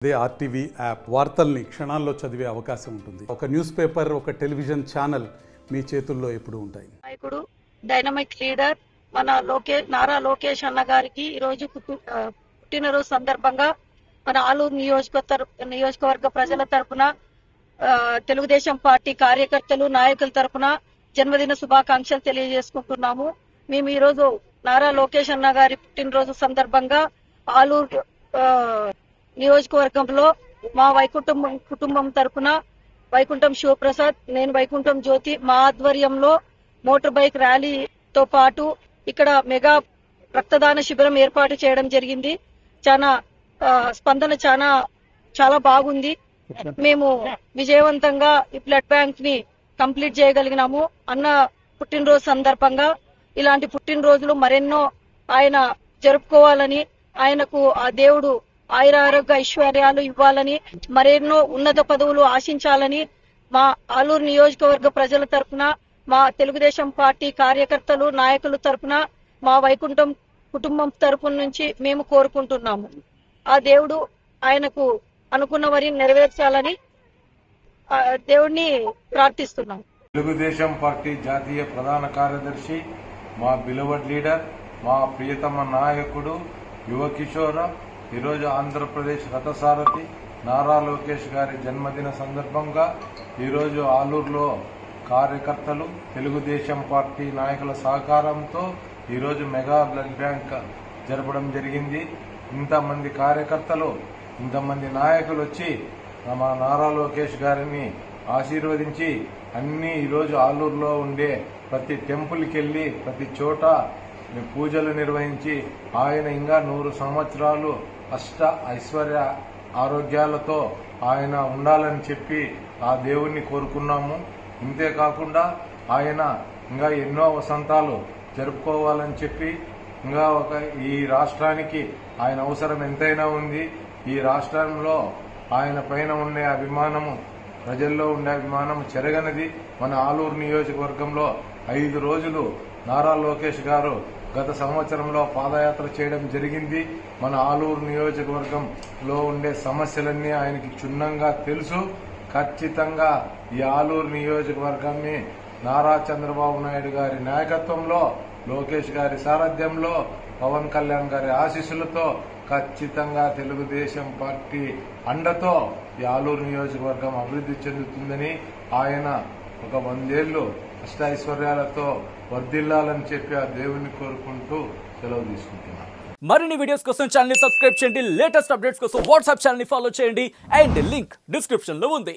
అదే RTV app వార్తల్ని క్షణాల్లో చదివే అవకాశం ఉంటుంది. ఒక న్యూస్ పేపర్, ఒక టెలివిజన్ ఛానల్ మీ చేతుల్లో ఎప్పుడు ఉంటాయి. నాయకుడు, డైనమిక్ లీడర్ మన నారా లోకేష్ అన్న గారికి ఈరోజు పుట్టినరోజు సందర్భంగా మన ఆలూరు నియోజకవర్గ ప్రజల తరపున తెలుగుదేశం పార్టీ కార్యకర్తలు నాయకుల తరపున జన్మదిన శుభాకాంక్షలు తెలియజేసుకుంటున్నాము. మేము ఈరోజు నారా లోకేష్ అన్న గారి పుట్టినరోజు సందర్భంగా ఆలూరు నియోజకవర్గంలో మా కుటుంబం తరపున వైకుంఠం శివప్రసాద్, నేను వైకుంఠం జ్యోతి మా ఆధ్వర్యంలో మోటార్ బైక్ ర్యాలీతో పాటు ఇక్కడ మెగా రక్తదాన శిబిరం ఏర్పాటు చేయడం జరిగింది. స్పందన చాలా బాగుంది. మేము విజయవంతంగా ఈ బ్లడ్ బ్యాంక్ ని కంప్లీట్ చేయగలిగినాము. అన్న పుట్టినరోజు సందర్భంగా ఇలాంటి పుట్టినరోజులు మరెన్నో ఆయన జరుపుకోవాలని, ఆయనకు ఆ దేవుడు ఆయురారోగ్య ఐశ్వర్యాలు ఇవ్వాలని, మరెన్నో ఉన్నత పదవులు ఆశించాలని మా ఆలూరు నియోజకవర్గ ప్రజల తరపున, మా తెలుగుదేశం పార్టీ కార్యకర్తలు నాయకుల తరపున, మా వైకుంఠం కుటుంబం తరపు నుంచి మేము కోరుకుంటున్నాము. ఆ దేవుడు ఆయనకు అనుకున్న వారిని నెరవేర్చాలని దేవుడిని ప్రార్థిస్తున్నాం. తెలుగుదేశం పార్టీ జాతీయ ప్రధాన కార్యదర్శి, మా బిలవడ్ లీడర్, మా ప్రియతమ నాయకుడు యువ కిషోర, ఈరోజు ఆంధ్రప్రదేశ్ రథసారథి నారా లోకేష్ గారి జన్మదిన సందర్భంగా ఈరోజు ఆలూరులో కార్యకర్తలు, తెలుగుదేశం పార్టీ నాయకుల సహకారంతో ఈరోజు మెగా బ్లడ్ బ్యాంక్ జరపడం జరిగింది. ఇంతమంది కార్యకర్తలు, ఇంతమంది నాయకులు వచ్చి మా నారా లోకేష్ గారిని ఆశీర్వదించి అన్ని ఈరోజు ఆలూరులో ఉండే ప్రతి టెంపుల్కి వెళ్లి ప్రతి చోట పూజలు నిర్వహించి ఆయన ఇంకా 100 సంవత్సరాలు అష్ట ఐశ్వర్య ఆరోగ్యాలతో ఆయన ఉండాలని చెప్పి ఆ దేవుణ్ణి కోరుకున్నాము. ఇంతేకాకుండా ఆయన ఇంకా ఎన్నో వసంతాలు జరుపుకోవాలని చెప్పి ఇంకా ఈ రాష్ట్రానికి ఆయన అవసరం ఎంతైనా ఉంది. ఈ రాష్ట్రంలో ఆయన పైన ఉండే అభిమానము, ప్రజల్లో ఉండే అభిమానం చెరగనిది. మన ఆలూరు నియోజకవర్గంలో 5 రోజులు నారా లోకేష్ గారు గత సంవత్సరంలో పాదయాత్ర చేయడం జరిగింది. మన ఆలూరు నియోజకవర్గంలో ఉండే సమస్యలన్నీ ఆయనకి క్షుణ్ణంగా తెలుసు. ఖచ్చితంగా ఈ ఆలూరు నియోజకవర్గాన్ని నారా చంద్రబాబు నాయుడు గారి నాయకత్వంలో, లోకేష్ గారి సారథ్యంలో, పవన్ కళ్యాణ్ గారి ఆశీస్సులతో ఖచ్చితంగా తెలుగుదేశం పార్టీ అండతో ఈ ఆలూరు నియోజకవర్గం అభివృద్ధి చెందుతుందని, ఆయన ఒక 100 ఏళ్లు అష్టైశ్వర్యాలతో వర్ధిల్లాలని చెప్పి ఆ దేవుణ్ణి కోరుకుంటూ సెలవు తీసుకుంటున్నాను. మరిన్ని వీడియోస్ కోసం ఛానల్ ని సబ్స్క్రైబ్ చేయండి. లేటెస్ట్ అప్డేట్స్ కోసం వాట్సాప్ ఛానల్ ని ఫాలో చేయండి. అండ్ లింక్ డిస్క్రిప్షన్ లో ఉంది.